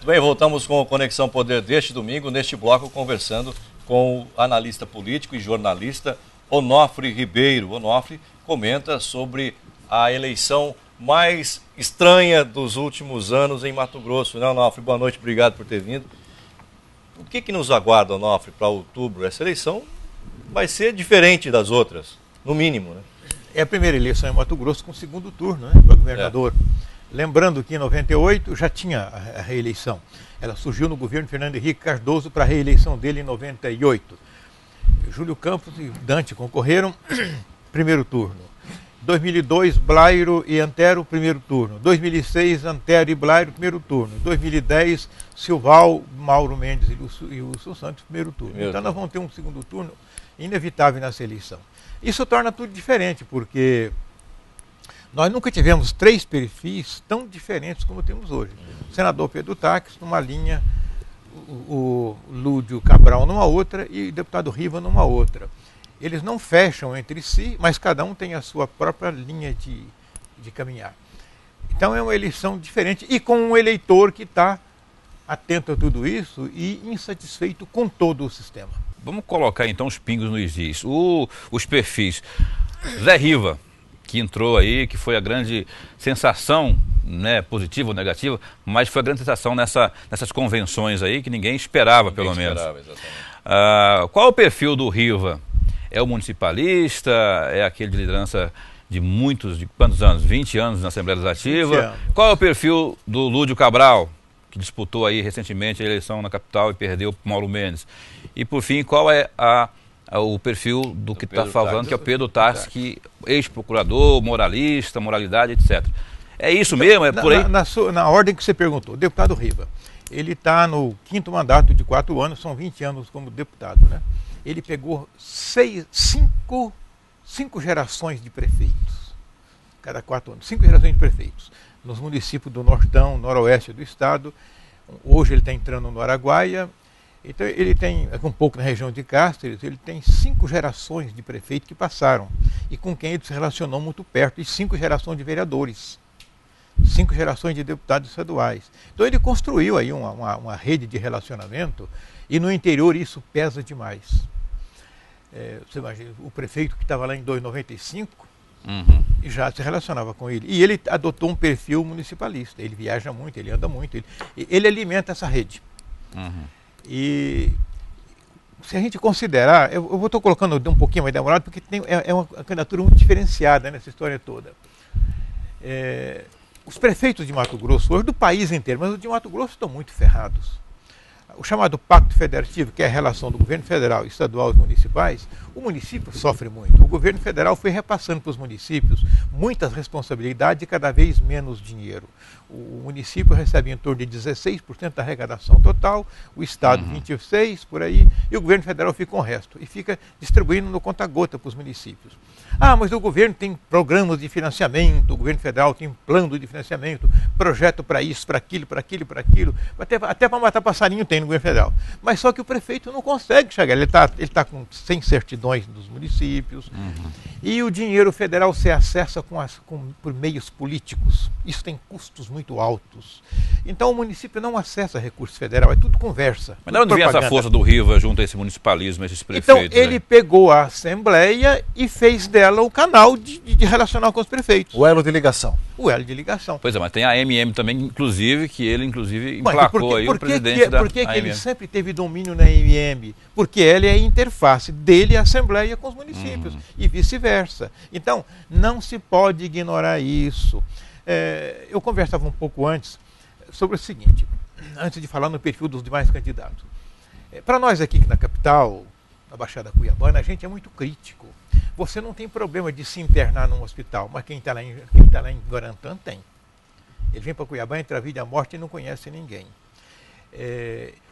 bem, voltamos com o Conexão Poder deste domingo, neste bloco, conversando com o analista político e jornalista Onofre Ribeiro. Onofre comenta sobre a eleição mais estranha dos últimos anos em Mato Grosso. Né, Onofre? Boa noite, obrigado por ter vindo. O que nos aguarda, Onofre, para outubro? Essa eleição vai ser diferente das outras, no mínimo, né? É a primeira eleição em Mato Grosso com segundo turno, né, para governador. Lembrando que em 98 já tinha a reeleição. Ela surgiu no governo Fernando Henrique Cardoso para a reeleição dele em 98. Júlio Campos e Dante concorreram, primeiro turno. 2002, Blairo e Antero, primeiro turno. 2006, Antero e Blairo, primeiro turno. 2010, Silval, Mauro Mendes e Wilson Santos, primeiro turno. Então nós vamos ter um segundo turno inevitável nessa eleição. Isso torna tudo diferente, porque nós nunca tivemos três perfis tão diferentes como temos hoje. O senador Pedro Taques numa linha, o Lúdio Cabral numa outra e o deputado Riva numa outra. Eles não fecham entre si, mas cada um tem a sua própria linha de caminhar. Então é uma eleição diferente e com um eleitor que está atento a tudo isso e insatisfeito com todo o sistema. Vamos colocar então os pingos nos is. Os perfis. Zé Riva, que entrou aí, que foi a grande sensação, né, positiva ou negativa, mas foi a grande sensação nessas convenções aí que ninguém esperava, pelo menos. Qual é o perfil do Riva? É o municipalista? É aquele de liderança de quantos anos? 20 anos na Assembleia Legislativa? Qual é o perfil do Lúdio Cabral, que disputou aí recentemente a eleição na capital e perdeu para Mauro Mendes? E por fim, qual é o perfil do que está falando, que é o Pedro Taques, que ex-procurador, moralista, moralidade, etc. É isso mesmo? É por aí? Na ordem que você perguntou, o deputado Riva, ele está no 5º mandato de 4 anos, são 20 anos como deputado, né? Ele pegou 5 gerações de prefeitos, cada 4 anos, 5 gerações de prefeitos, nos municípios do Nortão, Noroeste do estado. Hoje ele está entrando no Araguaia. Então ele tem, um pouco na região de Cáceres, ele tem 5 gerações de prefeito que passaram e com quem ele se relacionou muito perto, e 5 gerações de vereadores, 5 gerações de deputados estaduais. Então ele construiu aí uma rede de relacionamento e no interior isso pesa demais. Você imagina, o prefeito que estava lá em 95 e já se relacionava com ele. E ele adotou um perfil municipalista, ele viaja muito, ele anda muito, ele alimenta essa rede. E se a gente considerar, eu estou colocando um pouquinho mais demorado, porque é uma candidatura muito diferenciada nessa história toda. Os prefeitos de Mato Grosso, hoje do país inteiro, mas os de Mato Grosso estão muito ferrados. O chamado Pacto Federativo, que é a relação do governo federal, estadual e municipais, o município sofre muito. O governo federal foi repassando para os municípios muitas responsabilidades e cada vez menos dinheiro. O município recebe em torno de 16% da arrecadação total, o estado 26% por aí, e o governo federal fica com o resto. E fica distribuindo no conta-gota para os municípios. Mas o governo tem programas de financiamento, o governo federal tem plano de financiamento, projeto para isso, para aquilo, para aquilo, para aquilo. Até para matar passarinho tem no governo federal. Mas só que o prefeito não consegue chegar, ele está sem certidões dos municípios. E o dinheiro federal se acessa por meios políticos. Isso tem custos muito altos. Então o município não acessa recurso federal, é tudo conversa. Mas de onde vem essa força do Riva junto a esse municipalismo, esses prefeitos? Então ele pegou a Assembleia e fez dela o canal de relacionar com os prefeitos. O elo de ligação. O elo de ligação. Pois é, mas tem a AMM também, inclusive, que ele emplacou aí o presidente da AMM. Por que ele sempre teve domínio na AMM? Porque ela é a interface dele e a Assembleia com os municípios e vice-versa. Então, não se pode ignorar isso. Eu conversava um pouco antes sobre o seguinte, antes de falar no perfil dos demais candidatos. Para nós aqui na capital, na Baixada Cuiabana, a gente é muito crítico. Você não tem problema de se internar num hospital, mas quem está lá em Guarantã tem. Ele vem para Cuiabá entre a vida e a morte e não conhece ninguém.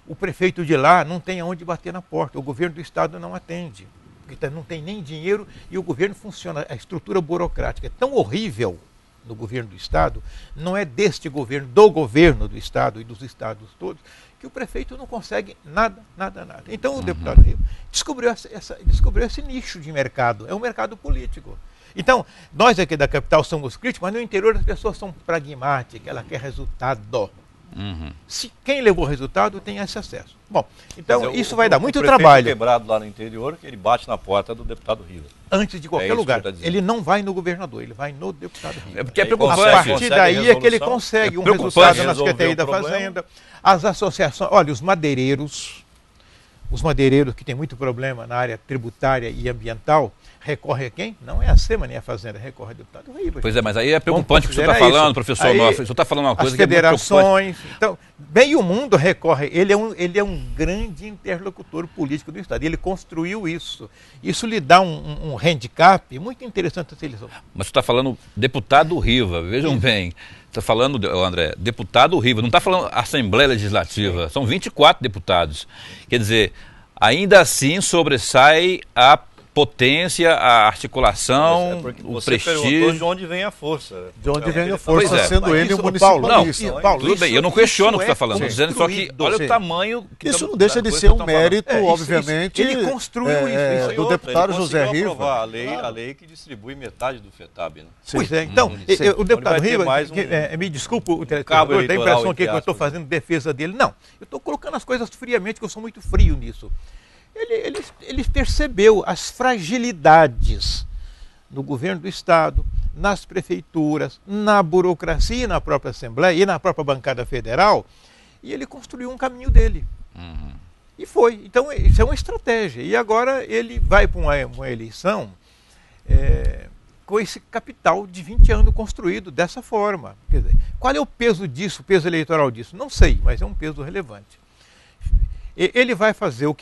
O prefeito de lá não tem aonde bater na porta, o governo do estado não atende, porque não tem nem dinheiro e o governo funciona, a estrutura burocrática é tão horrível no governo do estado, não é deste governo, do governo do estado e dos estados todos, que o prefeito não consegue nada. Então o deputado Rio descobriu esse nicho de mercado, é um mercado político. Então, nós aqui da capital somos críticos, mas no interior as pessoas são pragmáticas, ela quer resultado. Se quem levou o resultado tem esse acesso. Bom, então isso vai dar muito o prefeito trabalho. Quebrado lá no interior, que ele bate na porta do deputado Riva. Antes de qualquer lugar. Ele não vai no governador, ele vai no deputado Riva. É porque é preocupante. A partir daí é que ele consegue um resultado na Secretaria da Fazenda. As associações, olha, os madeireiros que têm muito problema na área tributária e ambiental, recorre a quem? Não é a SEMA nem a Fazenda, recorre ao deputado Riva. Pois é, mas aí é preocupante o que o senhor está falando, professor Onofre. O senhor está falando uma coisa as que é muito federações, então, meio mundo recorre, ele é um grande interlocutor político do Estado, ele construiu isso. Isso lhe dá um handicap muito interessante essa eleição. Mas você está falando deputado Riva, vejam bem. Está falando, André, deputado Riva, não está falando Assembleia Legislativa, são 24 deputados. Quer dizer, ainda assim sobressai a potência, a articulação, o prestígio. Você perguntou de onde vem a força. De onde vem a força, sendo ele o municipalista. Paulo, tudo bem, eu não questiono o que você está falando, estou dizendo só que olha o tamanho... Isso não deixa de ser um mérito, obviamente, ele construiu isso. Do deputado José Riva. Aprovar a lei que distribui metade do FETAB. Né? Pois é, então, o deputado Riva, me desculpa o teletorcedor, dá a impressão que eu estou fazendo defesa dele. Não, eu estou colocando as coisas friamente, que eu sou muito frio nisso. Ele percebeu as fragilidades no governo do Estado, nas prefeituras, na burocracia e na própria Assembleia e na própria bancada federal, e ele construiu um caminho dele. E foi. Então, isso é uma estratégia. E agora ele vai para uma eleição com esse capital de 20 anos construído dessa forma. Quer dizer, qual é o peso disso, o peso eleitoral disso? Não sei, mas é um peso relevante. Ele vai fazer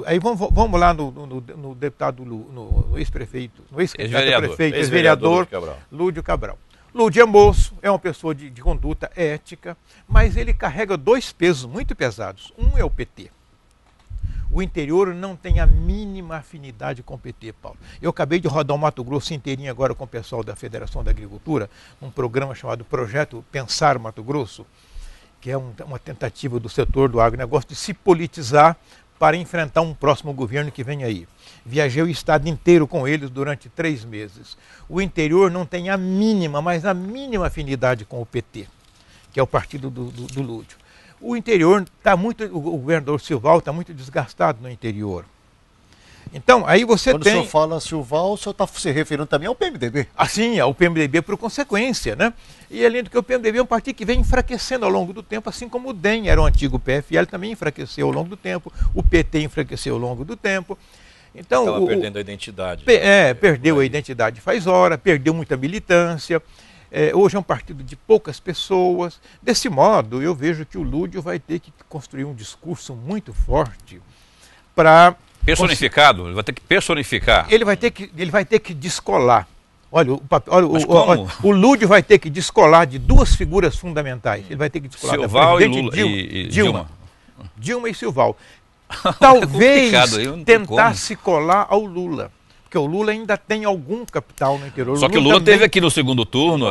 aí vamos lá no deputado, no ex-prefeito, no ex-vereador Lúdio Cabral. Lúdio é moço, é uma pessoa de conduta ética, mas ele carrega dois pesos muito pesados. Um é o PT. O interior não tem a mínima afinidade com o PT, Paulo. Eu acabei de rodar o Mato Grosso inteirinho agora com o pessoal da Federação da Agricultura, um programa chamado Projeto Pensar Mato Grosso, que é uma tentativa do setor do agronegócio de se politizar para enfrentar um próximo governo que vem aí. Viajei o estado inteiro com eles durante 3 meses. O interior não tem a mínima, mas a mínima afinidade com o PT, que é o partido do Lúdio. O interior está muito, o governador Silval está muito desgastado no interior. Então, aí você Quando o senhor fala Silval, o senhor está se referindo também ao PMDB. Sim, ao PMDB por consequência, né? E além do que o PMDB é um partido que vem enfraquecendo ao longo do tempo, assim como o DEM era o antigo PFL, também enfraqueceu ao longo do tempo, o PT enfraqueceu ao longo do tempo. Então, estava perdendo a identidade. Perdeu a identidade faz hora, perdeu muita militância. Hoje é um partido de poucas pessoas. Desse modo, eu vejo que o Lúdio vai ter que construir um discurso muito forte para... Personificado? Ele vai ter que personificar. Ele vai ter que descolar. Olha, o Lúdio vai ter que descolar de 2 figuras fundamentais. Ele vai ter que descolar Silval da presidente e Dilma. Dilma e Silval. Talvez tentar se colar ao Lula. Porque o Lula ainda tem algum capital no interior. Só que o Lula esteve aqui no segundo turno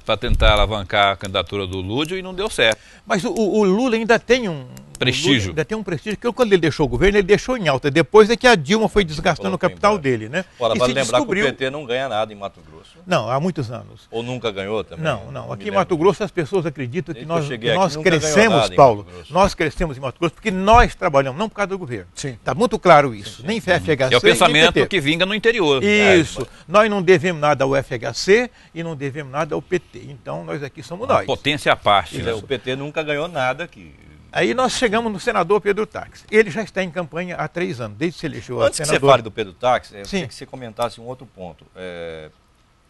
para tentar alavancar a candidatura do Lúdio e não deu certo. Mas o Lula ainda tem um prestígio. Ainda tem um prestígio, que quando ele deixou o governo, ele deixou em alta. Depois é que a Dilma foi desgastando o capital dele, né? Ora, vale lembrar que o PT não ganha nada em Mato Grosso. Não, há muitos anos. Ou nunca ganhou também? Não. Aqui em Mato Grosso as pessoas acreditam que nós crescemos, Paulo. Nós crescemos em Mato Grosso porque nós trabalhamos, não por causa do governo. Está muito claro isso. Nem FHC, é o pensamento que vinga no interior. Isso. Nós não devemos nada ao FHC e não devemos nada ao PT. Então nós aqui somos nós. Potência à parte. O PT nunca ganhou nada aqui. Aí nós chegamos no senador Pedro Táxi. Ele já está em campanha há 3 anos, desde que se elegeu a senador. Antes que você fale do Pedro Táxi, eu queria que você comentasse um outro ponto.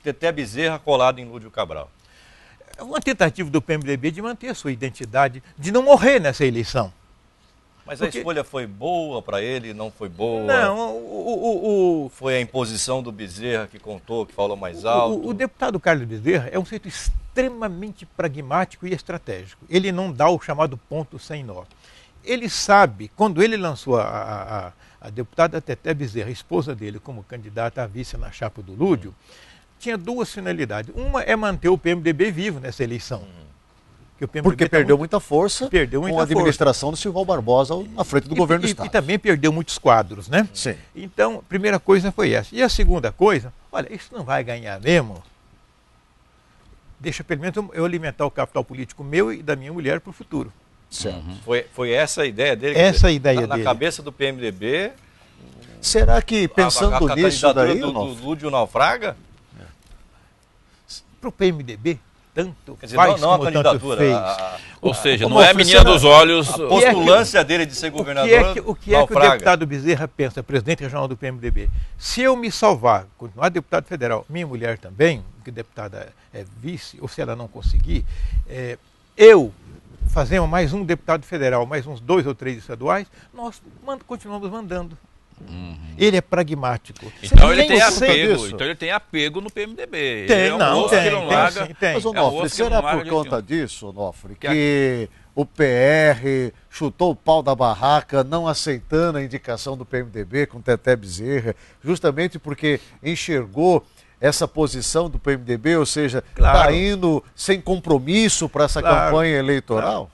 Teté Bezerra colado em Lúdio Cabral. É uma tentativa do PMDB de manter a sua identidade, de não morrer nessa eleição. Mas a escolha foi boa para ele, não foi boa? Não, foi a imposição do Bezerra que contou, que falou mais alto? O deputado Carlos Bezerra é um sujeito extremamente pragmático e estratégico. Ele não dá o chamado ponto sem nó. Ele sabe, quando ele lançou a deputada Teté Bezerra, a esposa dele, como candidata a vice na chapa do Lúdio, tinha 2 finalidades. Uma é manter o PMDB vivo nessa eleição. Porque perdeu muita força com a administração do Silval Barbosa na frente do governo do Estado. E também perdeu muitos quadros, né? Sim. Então, a primeira coisa foi essa. E a segunda coisa, olha, isso não vai ganhar mesmo. deixa pelo menos eu alimentar o capital político meu e da minha mulher para o futuro. Certo. Foi essa a ideia dele? Essa a ideia dele. Na cabeça do PMDB... Será que, pensando nisso daí... do Lúdio naufraga? Para o PMDB, tanto quer dizer, faz não a como candidatura. Fez. Ou seja, não é a menina dos olhos... A postulância dele de ser governador O que é que o deputado Bezerra pensa, presidente regional do PMDB? Se eu me salvar, continuar deputado federal, minha mulher também, que deputada é vice, ou se ela não conseguir, eu fazemos mais um deputado federal, mais uns 2 ou 3 estaduais, nós continuamos mandando. Ele é pragmático. Então ele tem apego no PMDB. Tem, tem. Mas, Onofre, será por conta disso, Onofre, que o PR chutou o pau da barraca, não aceitando a indicação do PMDB com Teté Bezerra, justamente porque enxergou essa posição do PMDB, ou seja, está indo sem compromisso para essa campanha eleitoral?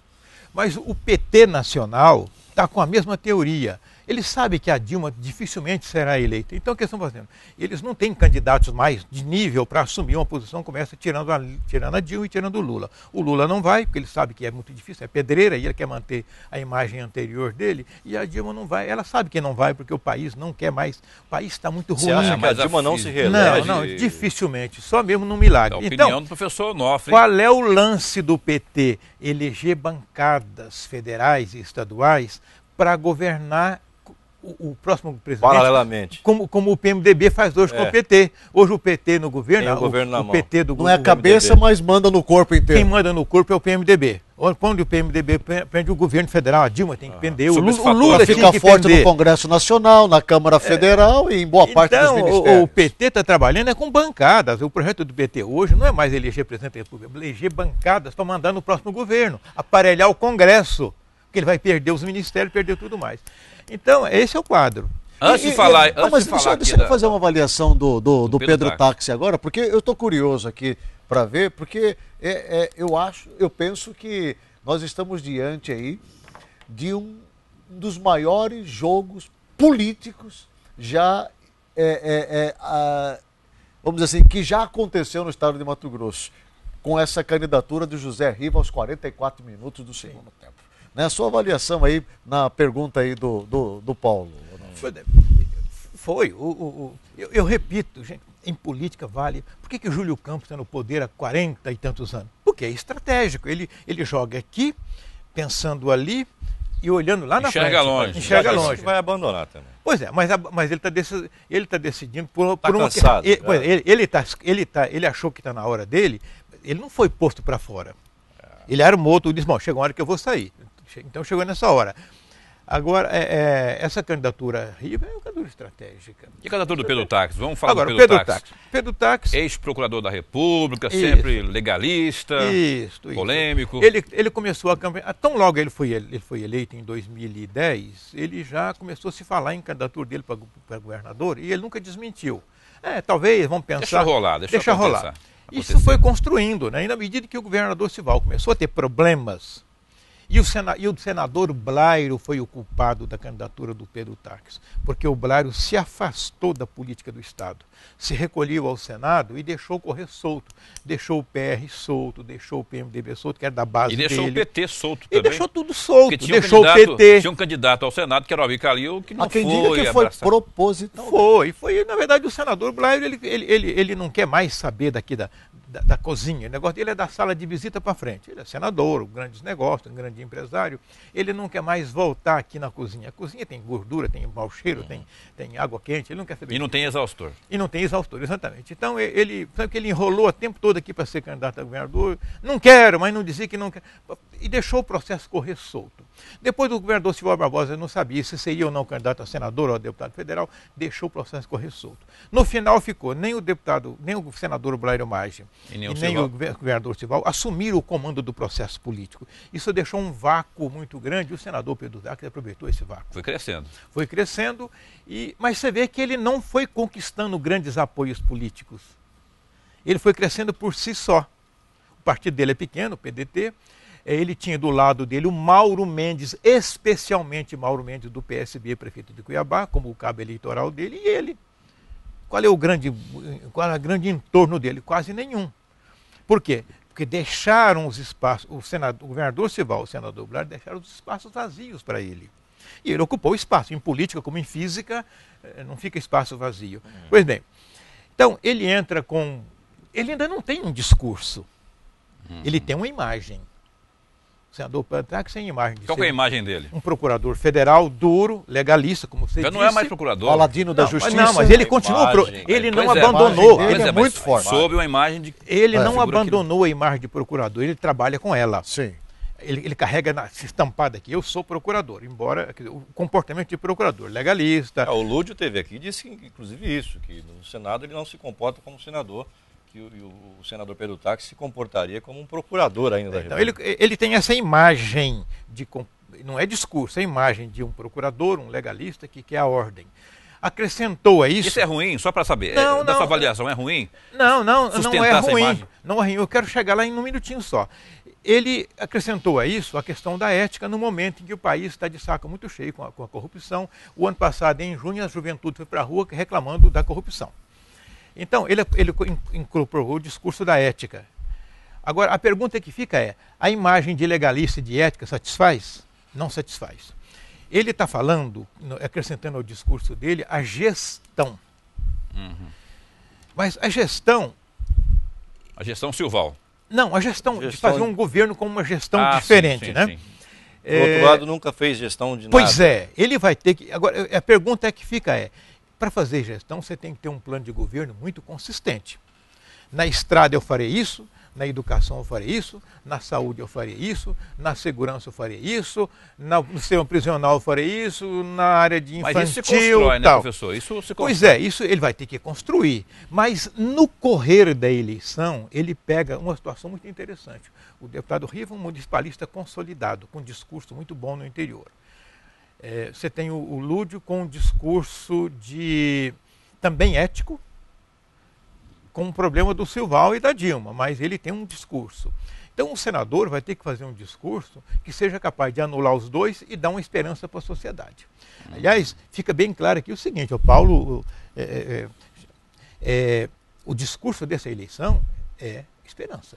Mas o PT nacional está com a mesma teoria. Eles sabem que a Dilma dificilmente será eleita. Então, o que estão fazendo? Eles não têm candidatos mais de nível para assumir uma posição como essa, tirando a Dilma e tirando o Lula. O Lula não vai, porque ele sabe que é muito difícil, é pedreira, e ele quer manter a imagem anterior dele, e a Dilma não vai. Ela sabe que não vai, porque o país não quer mais. O país está muito ruim. Você acha que a Dilma não se reelege? Não, dificilmente. Só mesmo num milagre. É a opinião do professor Onofre. Qual é o lance do PT? Eleger bancadas federais e estaduais para governar o próximo presidente, paralelamente, como o PMDB faz hoje com o PT. Hoje o PT no governo, o PT do não é a cabeça, mas manda no corpo inteiro. Quem manda no corpo é o PMDB. Quando o PMDB prende o governo federal, a Dilma tem que prender, o Lula fica forte no Congresso Nacional, na Câmara Federal e em boa parte dos ministérios. O PT está trabalhando com bancadas. O projeto do PT hoje não é mais eleger presidente da República, é eleger bancadas para mandar no próximo governo, aparelhar o Congresso, porque ele vai perder os ministérios, perder tudo mais. Então, esse é o quadro. Deixa eu fazer uma avaliação do Pedro Táxi agora, porque eu estou curioso aqui para ver, porque eu penso que nós estamos diante aí de um dos maiores jogos políticos já, vamos dizer assim, que já aconteceu no estado de Mato Grosso, com essa candidatura de José Riva aos 44 minutos do segundo tempo. Né? A sua avaliação aí na pergunta aí do Paulo. Eu repito, gente, em política vale. Por que o Júlio Campos está no poder há 40 e tantos anos? Porque é estratégico. Ele joga aqui, pensando ali e olhando lá na frente. Enxerga longe. Vai abandonar também. Pois é, mas ele está decidindo por uma... Cansado, ele achou que está na hora dele, ele não foi posto para fora. Ele armou tudo e disse, bom, chegou uma hora que eu vou sair. Então chegou nessa hora. Agora, essa candidatura Riva é uma candidatura estratégica. E a candidatura do Pedro Táxi? Vamos falar do Pedro Táxi. Pedro Táxi. Ex-procurador da República, sempre legalista, polêmico. Ele começou a campanha, tão logo ele foi eleito em 2010, ele já começou a se falar em candidatura dele para governador e ele nunca desmentiu. Talvez, vamos pensar... Deixa rolar. Isso foi construindo, né? E na medida que o governador Sival começou a ter problemas, e o senador Blairo foi o culpado da candidatura do Pedro Táxi, porque o Blairo se afastou da política do Estado, se recolheu ao Senado e deixou correr solto, deixou o PR solto, deixou o PMDB solto, que era da base dele. E deixou o PT solto também. E deixou tudo solto, deixou o PT. Tinha um candidato ao Senado, que era o Alvir Calil, que não foi. Quem diga que foi proposital. Foi, na verdade, o senador Blairo, ele não quer mais saber daqui da cozinha, o negócio dele é da sala de visita para frente. Ele é senador, grandes negócios, um grande empresário, ele não quer mais voltar aqui na cozinha. A cozinha tem gordura, tem mau cheiro, tem água quente, ele não quer saber. E não tem exaustor. E não tem exaustor, exatamente. Então, sabe que ele enrolou o tempo todo aqui para ser candidato a governador, não quero, mas não dizia que não quer, e deixou o processo correr solto. Depois do governador Sival Barbosa não sabia se seria ou não candidato a senador ou a deputado federal, deixou o processo correr solto. No final ficou nem o senador Blairo Maggi, e nem o governador Sival assumiram o comando do processo político. Isso deixou um vácuo muito grande e o senador Pedro Táxi aproveitou esse vácuo. Foi crescendo, mas você vê que ele não foi conquistando grandes apoios políticos. Ele foi crescendo por si só. O partido dele é pequeno, o PDT. Ele tinha do lado dele o Mauro Mendes, especialmente Mauro Mendes do PSB, prefeito de Cuiabá, como o cabo eleitoral dele, e ele. Qual é o grande entorno dele? Quase nenhum. Por quê? Porque deixaram os espaços, o governador Sival, o senador Goulart, deixaram os espaços vazios para ele. E ele ocupou o espaço. Em política como em física, não fica espaço vazio. Pois bem, então ele entra com... Ele ainda não tem um discurso. Ele tem uma imagem. O senador Pedro tem imagem de Qual que é a imagem dele? um procurador federal duro, legalista, como você Já disse. não é mais procurador. Paladino da Justiça. Não, mas ele continua. Ele não Pois é, abandonou. a imagem dele é muito forte. Sob uma imagem de... Ele não figura abandonou a imagem de procurador, ele trabalha com ela. Sim. Ele carrega estampado aqui, eu sou procurador, embora o comportamento de procurador, legalista. O Lúdio teve aqui e disse, inclusive, isso, que no Senado ele não se comporta como senador, que o senador Pedro Táxi se comportaria como um procurador ainda da Então, República. ele tem essa imagem, não é discurso, é a imagem de um procurador, um legalista que quer a ordem. Acrescentou a isso... Isso é ruim? Só para saber. Não, Dessa não, avaliação é ruim? Não é Sustentar essa ruim. imagem? Não é ruim. Eu quero chegar lá em um minutinho só. Ele acrescentou a isso a questão da ética no momento em que o país está de saco muito cheio com a corrupção. O ano passado, em junho, a juventude foi para a rua reclamando da corrupção. Então, ele incorporou o discurso da ética. Agora, a pergunta que fica é, a imagem de legalista e de ética satisfaz? Não satisfaz. Ele está falando, acrescentando ao discurso dele, a gestão. Mas a gestão... A gestão Silval. Não, a gestão de fazer um governo com uma gestão diferente, sim, né? sim. Por outro lado, nunca fez gestão de nada. Pois é, ele vai ter que... Agora, a pergunta que fica é, para fazer gestão, você tem que ter um plano de governo muito consistente. Na estrada eu farei isso, na educação eu farei isso, na saúde eu farei isso, na segurança eu farei isso, no sistema prisional eu farei isso, na área de infantil... Mas isso se constrói, né, tal. professor? Isso se constrói. Pois é, isso ele vai ter que construir. Mas no correr da eleição, ele pega uma situação muito interessante. O deputado Riva é um municipalista consolidado, com um discurso muito bom no interior. Você tem o Lúdio com um discurso também ético, com o problema do Silval e da Dilma, mas ele tem um discurso. Então o senador vai ter que fazer um discurso que seja capaz de anular os dois e dar uma esperança para a sociedade. Aliás, fica bem claro aqui o seguinte, o Paulo, o discurso dessa eleição é esperança.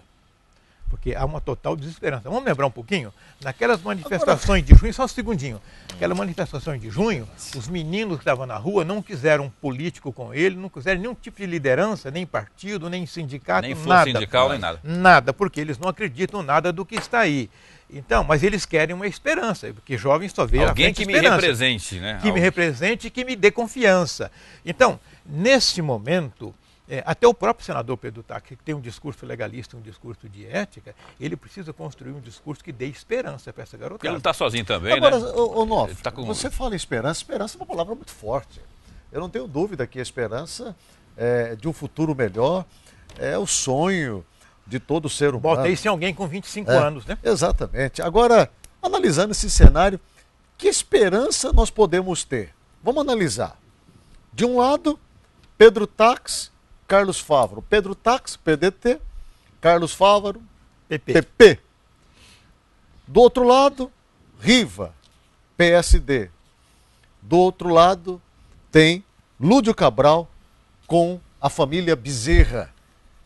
Porque há uma total desesperança. Vamos lembrar um pouquinho? Naquelas manifestações de junho, só um segundinho. Aquelas manifestações de junho, os meninos que estavam na rua não quiseram um político com ele, não quiseram nenhum tipo de liderança, nem partido, nem sindicato, nem nada. força sindical, nem nada. Nada, porque eles não acreditam nada do que está aí. Então, mas eles querem uma esperança, porque jovens só vê alguém que esperança. me represente, né? Que me represente e que me dê confiança. Então, nesse momento... até o próprio senador Pedro Táxi, que tem um discurso legalista, um discurso de ética, ele precisa construir um discurso que dê esperança para essa garotada. Ele não está sozinho também, agora, né? Nof, tá com... você fala em esperança, esperança é uma palavra muito forte. Eu não tenho dúvida que a esperança de um futuro melhor é o sonho de todo ser humano. Bota isso em alguém com 25 anos, né? Exatamente. Agora, analisando esse cenário, que esperança nós podemos ter? Vamos analisar. De um lado, Pedro Táxi, Carlos Fávaro. Pedro Táxi, PDT. Carlos Fávaro, PP. Do outro lado, Riva, PSD. Do outro lado, tem Lúdio Cabral com a família Bezerra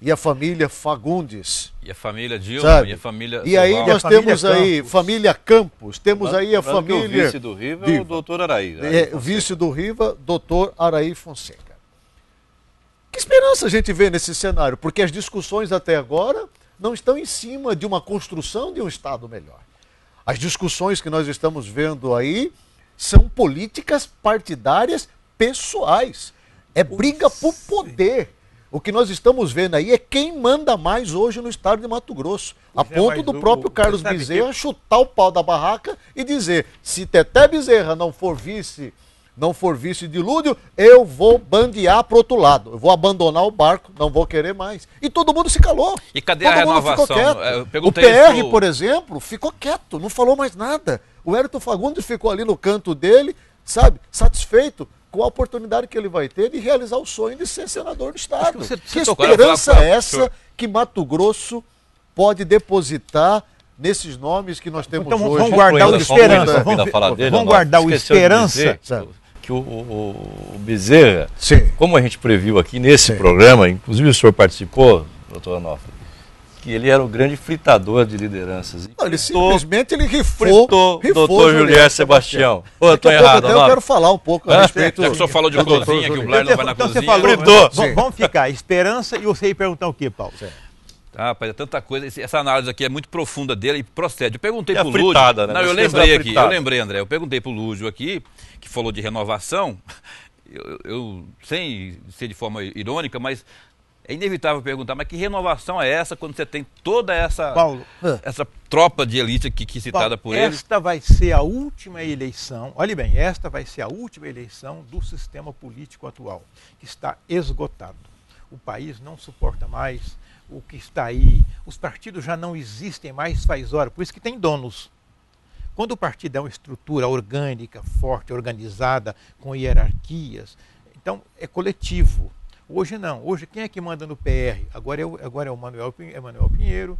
e a família Fagundes. E a família Dilma, sabe? E a família... E aí nós temos aí Campos. Família Campos, temos aí a família... O vice do Riva é o doutor Araí. O vice do Riva, doutor Araí Fonseca. Que esperança a gente vê nesse cenário? Porque as discussões até agora não estão em cima de uma construção de um Estado melhor. As discussões que nós estamos vendo aí são políticas partidárias pessoais. É briga por poder. O que nós estamos vendo aí é quem manda mais hoje no estado de Mato Grosso. A ponto do próprio Carlos Bezerra chutar o pau da barraca e dizer, se Teté Bezerra não for vice de Lúdio, eu vou bandear para o outro lado. Eu vou abandonar o barco, não vou querer mais. E todo mundo se calou. E cadê todo a renovação? Ficou quieto. O PR, por exemplo, ficou quieto, não falou mais nada. O Hélito Fagundes ficou ali no canto dele, sabe, satisfeito com a oportunidade que ele vai ter de realizar o sonho de ser senador do Estado. Que esperança é essa que Mato Grosso pode depositar nesses nomes que nós temos então, hoje? Vamos guardar o esperança. Vamos guardar o esperança. Que o Bezerra, sim, como a gente previu aqui nesse programa, inclusive o senhor participou, doutor Onofre, que ele era o grande fritador de lideranças. Não, ele simplesmente rifou doutor Juliette Sebastião. Ou eu estou errado, eu quero falar um pouco a respeito... Já que o senhor falou de cozinha, que o Blair não vai na cozinha. Você falou, vamos ficar, esperança, e você ia perguntar o quê, Paulo? Rapaz, é tanta coisa. Essa análise aqui é muito profunda dele e procede. Eu perguntei pro Lúdio. Né? Não, eu lembrei aqui. Eu lembrei, André. Eu perguntei pro Lúdio aqui, que falou de renovação. Eu sem ser de forma irônica, mas é inevitável perguntar, mas que renovação é essa quando você tem toda essa, essa tropa de elite aqui citada por ele? Esta vai ser a última eleição, olhe bem, esta vai ser a última eleição do sistema político atual, que está esgotado. O país não suporta mais o que está aí, os partidos já não existem mais faz hora, por isso que tem donos. Quando o partido é uma estrutura orgânica, forte, organizada, com hierarquias, então é coletivo. Hoje não. Hoje quem é que manda no PR? Agora é o Manuel Pinheiro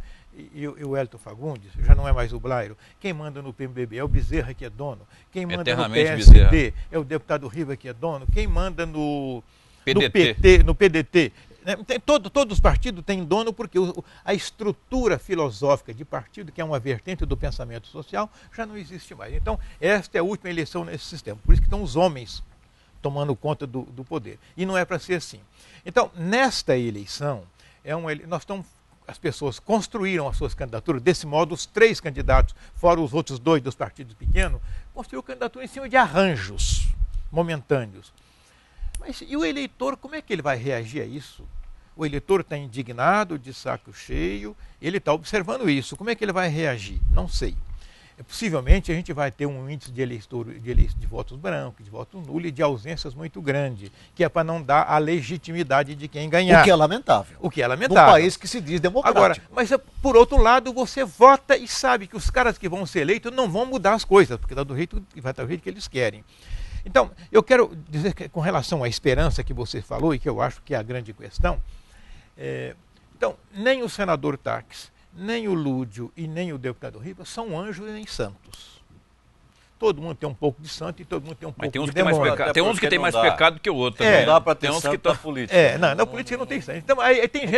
e o Hélito Fagundes, já não é mais o Blairo. Quem manda no PMDB é o Bezerra, que é dono. Quem manda no PSD é o deputado Riva, que é dono. Quem manda no PDT. Todos os partidos têm dono porque a estrutura filosófica de partido, que é uma vertente do pensamento social, já não existe mais. Então, esta é a última eleição nesse sistema. Por isso que estão os homens tomando conta do poder. E não é para ser assim. Então, nesta eleição, as pessoas construíram as suas candidaturas, desse modo, os 3 candidatos, fora os outros 2 dos partidos pequenos, construíram candidatura em cima de arranjos momentâneos. Mas e o eleitor, como é que ele vai reagir a isso? O eleitor está indignado, de saco cheio, ele está observando isso. Como é que ele vai reagir? Não sei. Possivelmente a gente vai ter um índice de votos brancos, de votos nulos e de ausências muito grande, que é para não dar a legitimidade de quem ganhar. O que é lamentável. O que é lamentável. Num país que se diz democrático. Agora, mas por outro lado, você vota e sabe que os caras que vão ser eleitos não vão mudar as coisas, porque vai estar do jeito que eles querem. Então, eu quero dizer que com relação à esperança que você falou, e que eu acho que é a grande questão, então, nem o senador Taques, nem o Lúdio e nem o deputado Riva são anjos nem santos. Todo mundo tem um pouco de santo e todo mundo tem um pouco de demônio. Tem uns que tem mais pecado que o outro. Não dá para ter santo na política. Na política não tem santo. Então, aí tem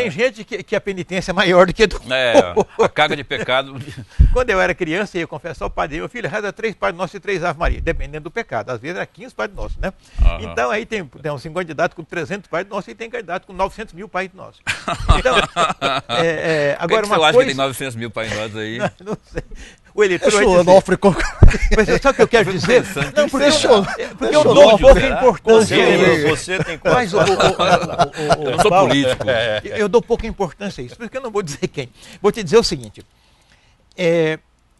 gente que a penitência é maior do que do a carga de pecado. Quando eu era criança, eu ia confessar ao padre, meu filho, reza 3 Pai Nosso e 3 Ave Maria, dependendo do pecado. Às vezes era 15 Pai Nosso, né? Uhum. Então aí tem um candidato com 300 Pai Nosso e tem candidato com 900 mil Pai Nosso. Então, agora uma coisa... Você acha que tem 900 mil Pai Nossos aí? Não sei. O eleitor Mas sabe o que eu quero dizer? Não, porque eu dou pouca importância. Você tem quantos? Eu não sou político. Eu dou pouca importância a isso, porque eu não vou dizer quem. Vou te dizer o seguinte.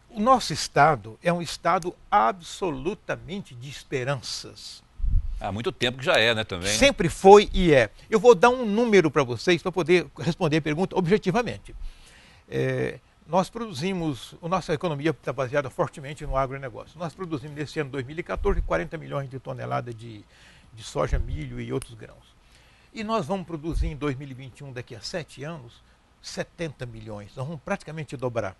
O nosso Estado é um Estado absolutamente de esperanças. Há muito tempo que já é, né, também. Sempre foi e é. Eu vou dar um número para vocês para poder responder a pergunta objetivamente. Nós produzimos, a nossa economia está baseada fortemente no agronegócio. Nós produzimos nesse ano 2014 40 milhões de toneladas de soja, milho e outros grãos. E nós vamos produzir em 2021, daqui a 7 anos, 70 milhões. Nós vamos praticamente dobrar.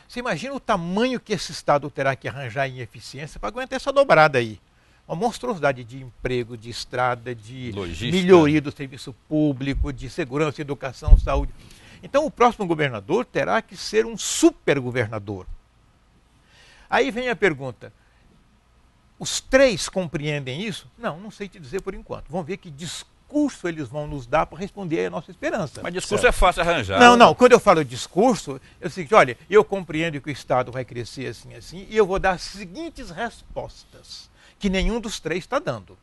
Você imagina o tamanho que esse Estado terá que arranjar em eficiência para aguentar essa dobrada aí. Uma monstruosidade de emprego, de estrada, de logística, melhoria do serviço público, de segurança, educação, saúde. Então o próximo governador terá que ser um super governador. Aí vem a pergunta, os 3 compreendem isso? Não sei te dizer por enquanto. Vamos ver que discurso eles vão nos dar para responder à nossa esperança. Mas discurso é fácil arranjar. Não. Quando eu falo discurso, eu sei que, olha, eu compreendo que o Estado vai crescer assim, e eu vou dar as seguintes respostas, que nenhum dos 3 está dando.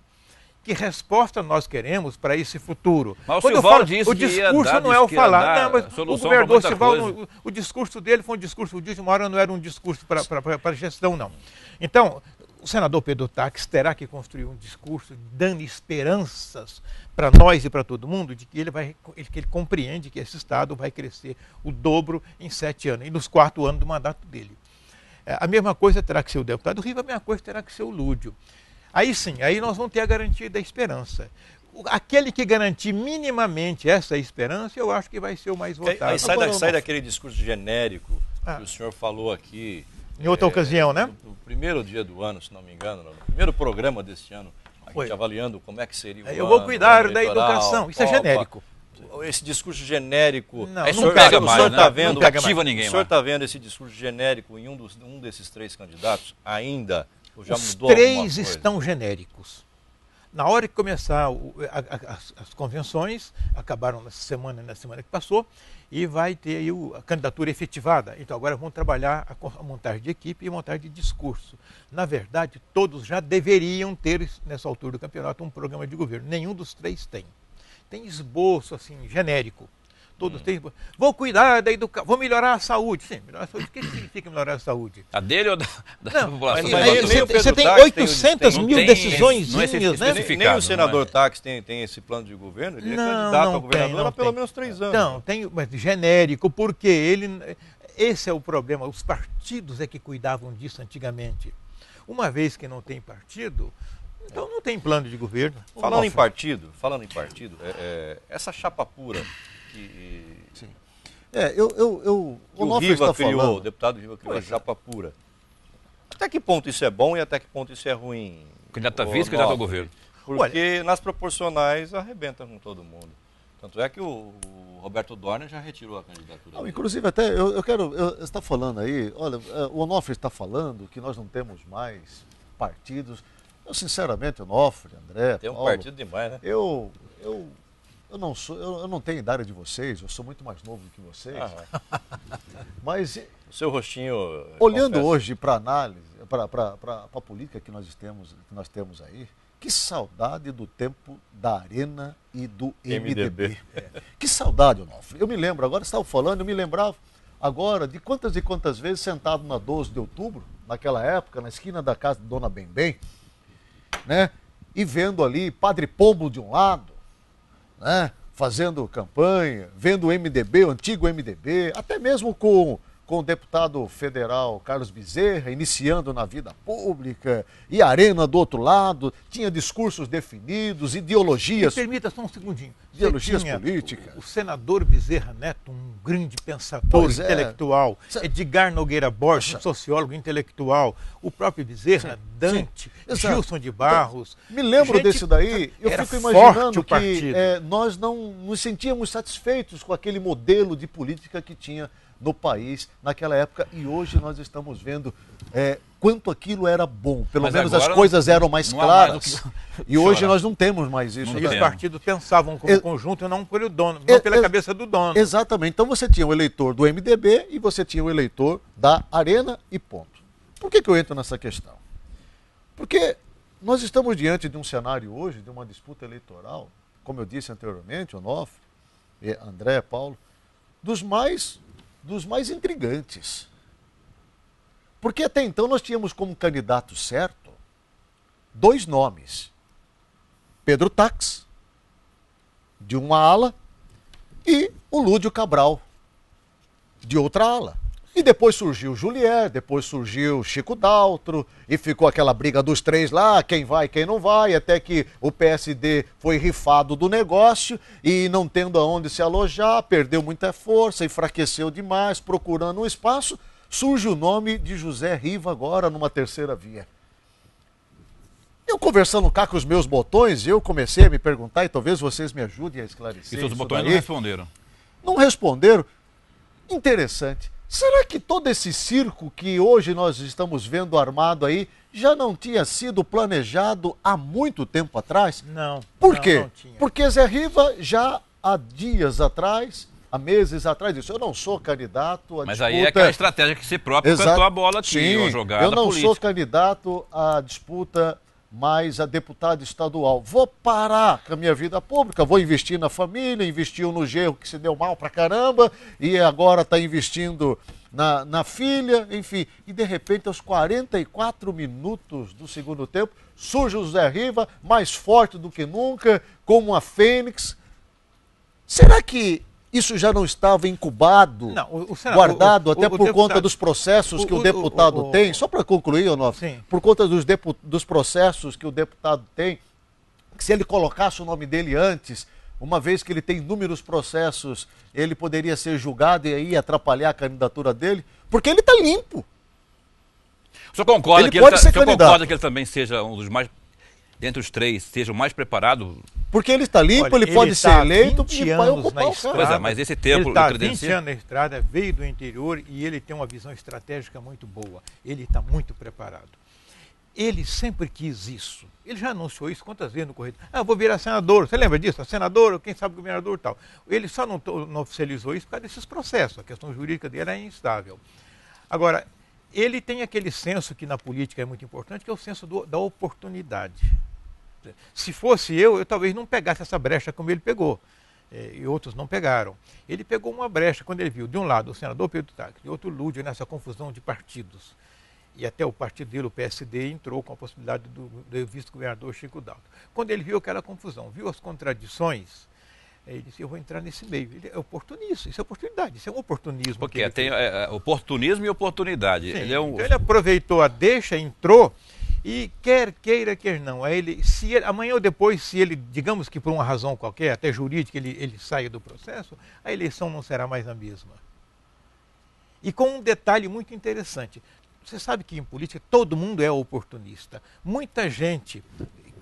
Que resposta nós queremos para esse futuro? Mas quando eu falo disso, o discurso não é o falar. Não, mas o governador Sival, o discurso dele foi um discurso, de uma hora não era um discurso para gestão, não. Então, o senador Pedro Taques terá que construir um discurso dando esperanças para nós e para todo mundo, de que ele compreende que esse Estado vai crescer o dobro em 7 anos, e nos 4 anos do mandato dele. A mesma coisa terá que ser o deputado Riva, a mesma coisa terá que ser o Lúdio. Aí sim, aí nós vamos ter a garantia da esperança. Aquele que garantir minimamente essa esperança, eu acho que vai ser o mais votado. Aí sai daquele discurso genérico que o senhor falou aqui. Em outra ocasião, né? No primeiro dia do ano, se não me engano, no primeiro programa deste ano, a gente avaliando como é que seria o ano. Eu vou cuidar da educação, isso é genérico. esse discurso genérico... Não, Isso não pega pega mais, o senhor né? está vendo, Não cativa ninguém o senhor mais. está vendo esse discurso genérico em um desses 3 candidatos ainda? Ou já Os mudou alguma 3 coisa? estão genéricos. Na hora que começar as convenções, acabaram na semana que passou, e vai ter aí a candidatura efetivada. Então agora vamos trabalhar a montagem de equipe e a montagem de discurso. Na verdade, todos já deveriam ter, nessa altura do campeonato, um programa de governo. Nenhum dos 3 tem. Tem esboço assim, genérico. Todos têm. Vou cuidar da educação, vou melhorar a saúde. Sim, melhorar a saúde. O que significa melhorar a saúde? A dele ou da população? mas aí nem o Pedro Você tem Táxi 800 não mil tem- decisões, não é né? Nem o senador não é? Táxi tem esse plano de governo, ele é Não, candidato não a governador tem, há pelo tem. menos 3 anos. Não, tem, mas genérico, porque esse é o problema. Os partidos é que cuidavam disso antigamente. Uma vez que não tem partido, então não tem plano de governo. Falando em partido, essa chapa pura Sim. que o Onofre Riva está criou, falando. o deputado Riva criou a Pois é. chapa pura. Até que ponto isso é bom e até que ponto isso é ruim? Candidato a Ô, vice, candidato ao Onofre? governo. Porque nas proporcionais arrebenta com todo mundo. Tanto é que o Roberto Dorner já retirou a candidatura Não, dele. inclusive, até você está falando aí, olha, o Onofre está falando que nós não temos mais partidos. Eu, sinceramente, Onofre, André, Tem um Paulo, partido demais, né? eu não tenho idade de vocês, eu sou muito mais novo do que vocês, mas O seu rostinho... olhando confesso, hoje para a análise, para a política que nós temos aí, que saudade do tempo da Arena e do MDB. Que saudade, Onofre. Eu me lembro, agora você estava falando, eu me lembrava agora de quantas e quantas vezes sentado na 12 de outubro, naquela época, na esquina da casa de Dona Bembem, né? E vendo ali Padre Pombo de um lado, né? Fazendo campanha, vendo o MDB, o antigo MDB, até mesmo com o deputado federal Carlos Bezerra, iniciando na vida pública, e a Arena do outro lado, tinha discursos definidos, ideologias. Me permita só um segundinho. Ideologias Você tinha políticas. O senador Bezerra Neto, um grande pensador Pois é. intelectual. Edgar Nogueira Borges, um Poxa. sociólogo intelectual. O próprio Bezerra, Dante, exato. Gilson de Barros. Me lembro Gente, desse daí, eu era fico forte imaginando o que partido. nós não nos sentíamos satisfeitos com aquele modelo de política que tinha no país naquela época, e hoje nós estamos vendo quanto aquilo era bom. Pelo Mas menos as agora coisas eram mais não há mais claras. do E hoje chorar. nós não temos mais isso. Não E os tem. partidos pensavam como E- conjunto e não pelo dono, não pela cabeça do dono. Exatamente. Então você tinha o eleitor do MDB e você tinha o eleitor da Arena e ponto. Por que eu entro nessa questão? Porque nós estamos diante de um cenário hoje, de uma disputa eleitoral, como eu disse anteriormente, Onofre, André, Paulo, dos mais intrigantes. Porque até então nós tínhamos como candidato certo 2 nomes. Pedro Táxi, de uma ala, e o Lúdio Cabral, de outra ala. E depois surgiu Julier, depois surgiu Chico Daltro, e ficou aquela briga dos 3 lá, quem vai, quem não vai, até que o PSD foi rifado do negócio e não tendo aonde se alojar, perdeu muita força, enfraqueceu demais, procurando um espaço, surge o nome de José Riva agora numa terceira via. Eu conversando cá com os meus botões, eu comecei a me perguntar, e talvez vocês me ajudem a esclarecer E seus isso botões daí. não responderam. Não responderam. Interessante. Será que todo esse circo que hoje nós estamos vendo armado aí já não tinha sido planejado há muito tempo atrás? Não. Por não, quê? não tinha. Porque Zé Riva já há dias atrás, há meses atrás, disse, eu não sou candidato a Mas disputa... aí é aquela estratégia que você próprio Exato. cantou a bola aqui, Sim, uma jogada eu não política. sou candidato à disputa mais a deputado estadual. Vou parar com a minha vida pública, vou investir na família, investiu no genro que se deu mal pra caramba, e agora está investindo na filha, enfim. E de repente, aos 44 minutos do segundo tempo, surge o Zé Riva, mais forte do que nunca, como uma fênix. Será que isso já não estava incubado, Não, o guardado, até por deputado- conta dos processos que o deputado tem? Só para concluir, Onofre, Sim. por conta dos processos que o deputado tem, que se ele colocasse o nome dele antes, uma vez que ele tem inúmeros processos, ele poderia ser julgado e aí atrapalhar a candidatura dele, porque ele está limpo. O senhor concorda, Ele que, pode ser o senhor candidato. concorda que ele também seja um dos mais, dentre os 3, seja o mais preparado Porque ele está limpo, ele pode ser eleito e vai ocupar o cargo. Pois é, mas esse tempo... Ele está 20 anos na estrada, veio do interior e ele tem uma visão estratégica muito boa. Ele está muito preparado. Ele sempre quis isso. Ele já anunciou isso quantas vezes no correio. Eu vou virar senador. Você lembra disso? Senador, quem sabe governador e tal. Ele só não oficializou isso por causa desses processos. A questão jurídica dele é instável. Agora, ele tem aquele senso que na política é muito importante, que é o senso da oportunidade. Se fosse eu talvez não pegasse essa brecha como ele pegou. E outros não pegaram. Ele pegou uma brecha quando ele viu, de um lado, o senador Pedro Táxi, de outro, Lúdio, nessa confusão de partidos. E até o partido dele, o PSD, entrou com a possibilidade do vice-governador Chico Dalto. Quando ele viu aquela confusão, viu as contradições, ele disse, eu vou entrar nesse meio. Ele é oportunista, isso é oportunidade, isso é um oportunismo. Porque tem oportunismo e oportunidade. Sim, então ele aproveitou a deixa, entrou, e quer queira, quer não. Amanhã ou depois, se ele, digamos que por uma razão qualquer, até jurídica, ele saia do processo, a eleição não será mais a mesma. E com um detalhe muito interessante. Você sabe que em política todo mundo é oportunista. Muita gente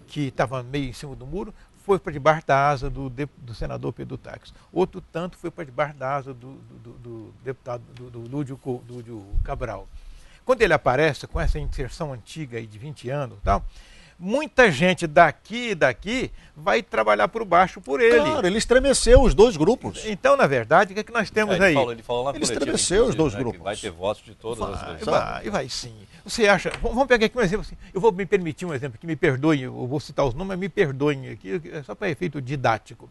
que estava meio em cima do muro foi para debaixo da asa do senador Pedro Táxi. Outro tanto foi para debaixo da asa do deputado do Lúdio Cabral. Quando ele aparece com essa inserção antiga aí de 20 anos e tal, muita gente daqui vai trabalhar por baixo por ele. Claro, ele estremeceu os dois grupos. Então, na verdade, o que nós temos aí? Ele falou na coletiva, estremeceu os dois grupos. Vai ter votos de todas as coisas. Vai sim. Você acha... Vamos pegar aqui um exemplo assim. Eu vou me permitir um exemplo, que me perdoem, eu vou citar os nomes, mas me perdoem aqui, só para efeito didático.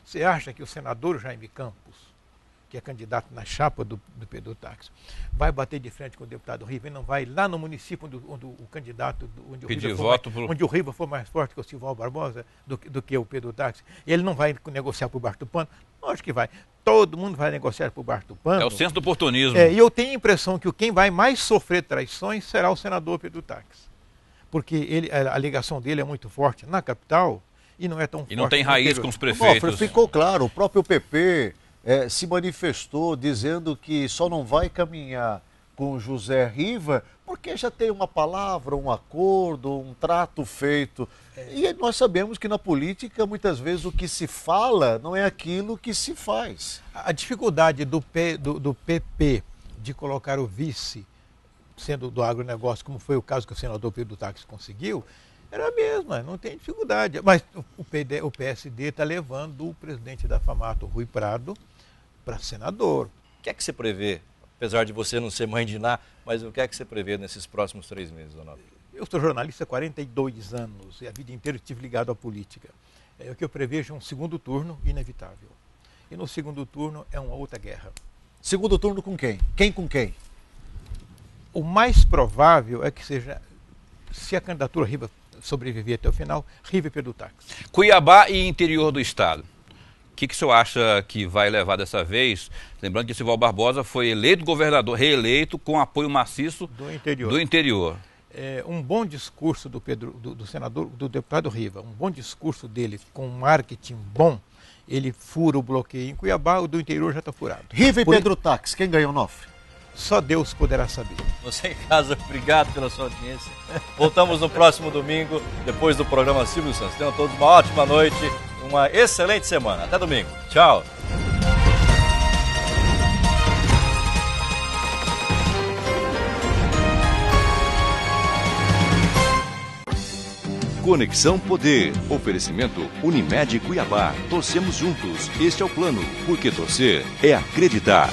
Você acha que o senador Jaime Campos, que é candidato na chapa do Pedro Táxi, vai bater de frente com o deputado Riva e não vai lá no município onde o candidato, onde o Riva for mais forte que o Silval Barbosa do que o Pedro Táxi, e ele não vai negociar por baixo do pano? Lógico que vai. Todo mundo vai negociar por baixo do pano. É o senso do oportunismo. E eu tenho a impressão que quem vai mais sofrer traições será o senador Pedro Táxi. Porque a alegação dele é muito forte na capital e não é tão forte. E não tem raiz com os prefeitos. Ficou claro, o próprio PP... se manifestou dizendo que só não vai caminhar com José Riva porque já tem uma palavra, um acordo, um trato feito. E nós sabemos que na política, muitas vezes, o que se fala não é aquilo que se faz. A dificuldade do PP de colocar o vice, sendo do agronegócio, como foi o caso que o senador Pedro Táxi conseguiu, era a mesma, não tem dificuldade. Mas o PSD está levando o presidente da FAMATO, Rui Prado, para senador. O que é que você prevê, apesar de você não ser mãe de Ná, mas o que é que você prevê nesses próximos 3 meses, Donaldo? Eu sou jornalista há 42 anos e a vida inteira estive ligado à política. O que eu prevejo é um segundo turno inevitável. E no segundo turno é uma outra guerra. Segundo turno com quem? Quem com quem? O mais provável é que seja, se a candidatura Riva sobreviver até o final, Riva e Pedro Táxi. Cuiabá e interior do estado. O que o senhor acha que vai levar dessa vez? Lembrando que Silval Barbosa foi eleito governador, reeleito com apoio maciço do interior. Um bom discurso do senador, do deputado Riva, um bom discurso dele com marketing bom, ele fura o bloqueio em Cuiabá, o do interior já está furado. Riva e Pedro Táxi, quem ganhou, Nofre? Só Deus poderá saber. Você em casa, obrigado pela sua audiência. Voltamos no próximo domingo, depois do programa Silvio Santos. Tenham todos uma ótima noite, uma excelente semana. Até domingo. Tchau. Conexão Poder. Oferecimento Unimed Cuiabá. Torcemos juntos. Este é o plano. Porque torcer é acreditar.